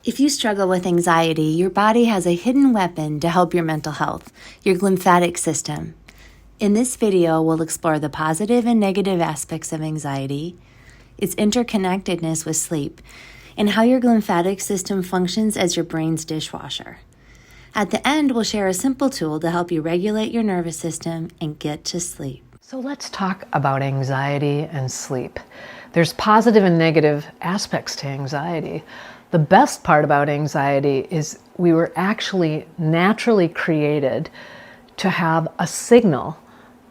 If you struggle with anxiety, your body has a hidden weapon to help your mental health, your glymphatic system. In this video, we'll explore the positive and negative aspects of anxiety, its interconnectedness with sleep, and how your glymphatic system functions as your brain's dishwasher. At the end, we'll share a simple tool to help you regulate your nervous system and get to sleep. So let's talk about anxiety and sleep. There's positive and negative aspects to anxiety. The best part about anxiety is we were actually naturally created to have a signal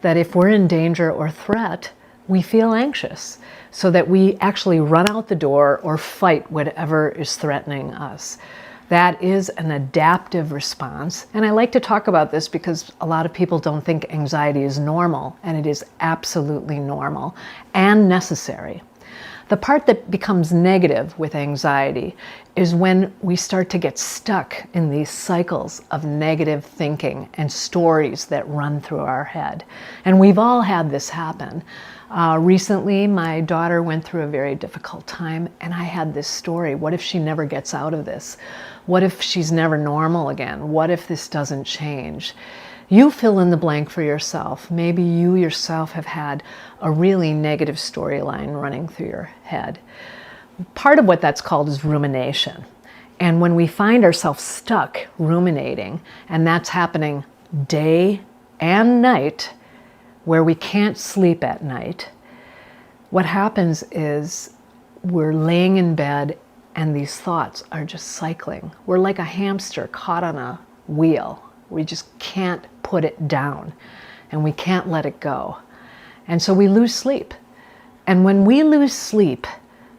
that if we're in danger or threat, we feel anxious, so that we actually run out the door or fight whatever is threatening us. That is an adaptive response. And I like to talk about this because a lot of people don't think anxiety is normal, and it is absolutely normal and necessary. The part that becomes negative with anxiety is when we start to get stuck in these cycles of negative thinking and stories that run through our head. And we've all had this happen. Recently, my daughter went through a very difficult time, and I had this story. What if she never gets out of this? What if she's never normal again? What if this doesn't change? You fill in the blank for yourself. Maybe you yourself have had a really negative storyline running through your head. Part of what that's called is rumination. And when we find ourselves stuck ruminating, and that's happening day and night, where we can't sleep at night, what happens is we're laying in bed and these thoughts are just cycling. We're like a hamster caught on a wheel. We just can't put it down, and we can't let it go. And so we lose sleep. And when we lose sleep,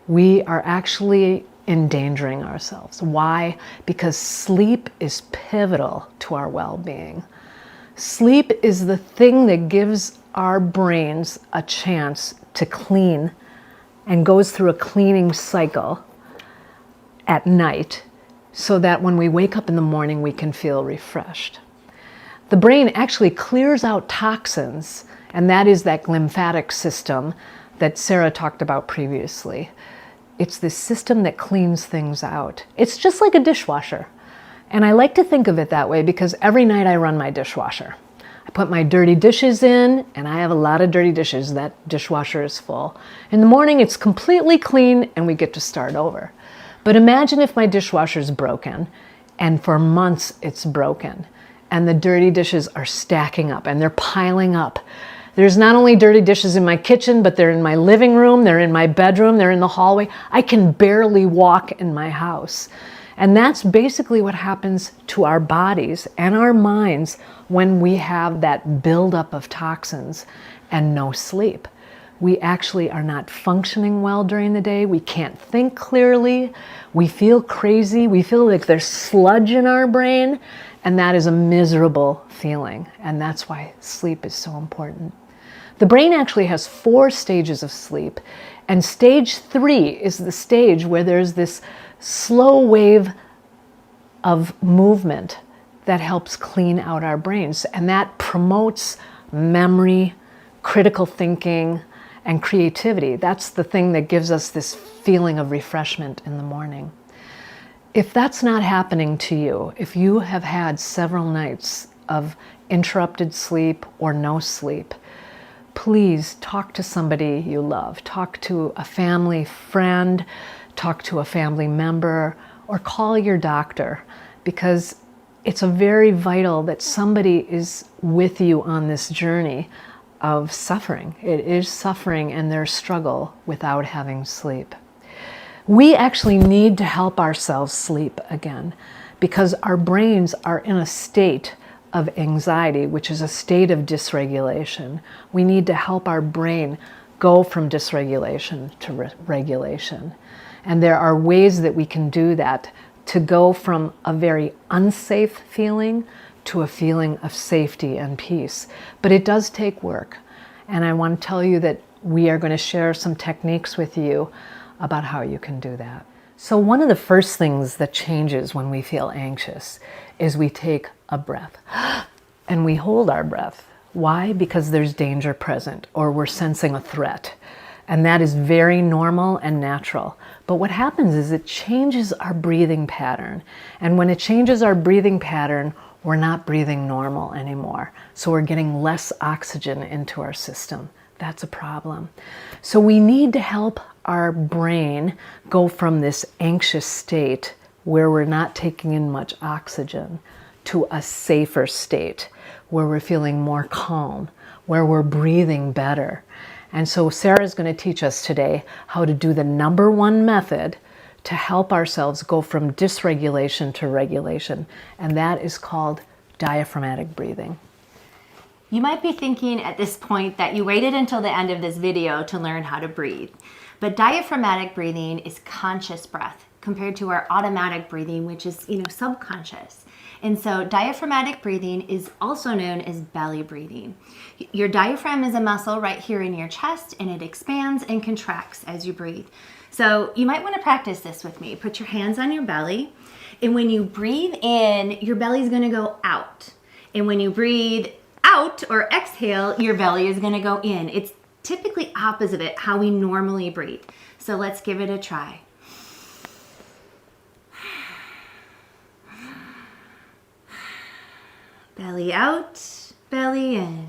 we are actually endangering ourselves. Why? Because sleep is pivotal to our well-being. Sleep is the thing that gives our brains a chance to clean and goes through a cleaning cycle at night, so that when we wake up in the morning, we can feel refreshed. The brain actually clears out toxins, and that is that glymphatic system that Sarah talked about previously. It's this system that cleans things out. It's just like a dishwasher. And I like to think of it that way because every night I run my dishwasher. I put my dirty dishes in, and I have a lot of dirty dishes. That dishwasher is full. In the morning, it's completely clean, and we get to start over. But imagine if my dishwasher is broken, and for months it's broken, and the dirty dishes are stacking up, and they're piling up. There's not only dirty dishes in my kitchen, but they're in my living room, they're in my bedroom, they're in the hallway. I can barely walk in my house. And that's basically what happens to our bodies and our minds when we have that buildup of toxins and no sleep. We actually are not functioning well during the day. We can't think clearly. We feel crazy. We feel like there's sludge in our brain, and that is a miserable feeling. And that's why sleep is so important. The brain actually has 4 stages of sleep, and stage 3 is the stage where there's this slow wave of movement that helps clean out our brains, and that promotes memory, critical thinking, and creativity. That's the thing that gives us this feeling of refreshment in the morning. If that's not happening to you, if you have had several nights of interrupted sleep or no sleep, please talk to somebody you love. Talk to a family friend, talk to a family member, or call your doctor, because it's very vital that somebody is with you on this journey of suffering. It is suffering and their struggle without having sleep. We actually need to help ourselves sleep again, because our brains are in a state of anxiety, which is a state of dysregulation. We need to help our brain go from dysregulation to regulation. And there are ways that we can do that, to go from a very unsafe feeling to a feeling of safety and peace. But it does take work. And I want to tell you that we are going to share some techniques with you about how you can do that. So one of the first things that changes when we feel anxious is we take a breath and we hold our breath. Why? Because there's danger present, or we're sensing a threat. And that is very normal and natural. But what happens is it changes our breathing pattern. And when it changes our breathing pattern, we're not breathing normal anymore. So we're getting less oxygen into our system. That's a problem. So we need to help our brain go from this anxious state where we're not taking in much oxygen to a safer state where we're feeling more calm, where we're breathing better. And so Sarah's going to teach us today how to do the number one method to help ourselves go from dysregulation to regulation, and that is called diaphragmatic breathing. You might be thinking at this point that you waited until the end of this video to learn how to breathe. But diaphragmatic breathing is conscious breath compared to our automatic breathing, which is, subconscious. And so diaphragmatic breathing is also known as belly breathing. Your diaphragm is a muscle right here in your chest, and it expands and contracts as you breathe. So you might want to practice this with me. Put your hands on your belly, and when you breathe in, your belly is going to go out. And when you breathe out or exhale, your belly is going to go in. It's typically opposite of how we normally breathe. So let's give it a try. Belly out, belly in,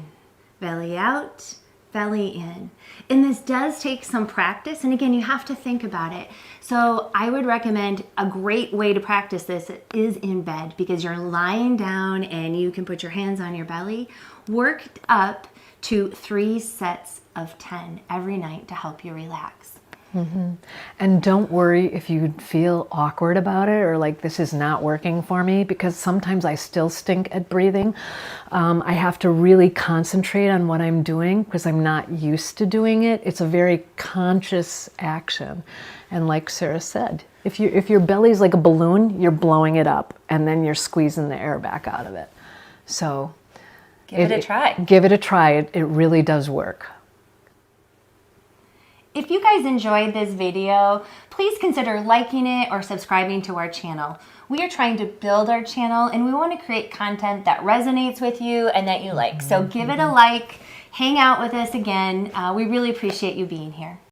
belly out, belly in. And this does take some practice. And again, you have to think about it. So I would recommend a great way to practice this is in bed, because you're lying down and you can put your hands on your belly. Work up to 3 sets of 10 every night to help you relax. And don't worry if you feel awkward about it or like this is not working for me, because sometimes I still stink at breathing. I have to really concentrate on what I'm doing because I'm not used to doing it. It's a very conscious action. And like Sarah said, if your belly's like a balloon, you're blowing it up and then you're squeezing the air back out of it. So Give it a try. Give it a try. It really does work. If you guys enjoyed this video, please consider liking it or subscribing to our channel. We are trying to build our channel, and we want to create content that resonates with you and that you like. So give it a like, hang out with us again. We really appreciate you being here.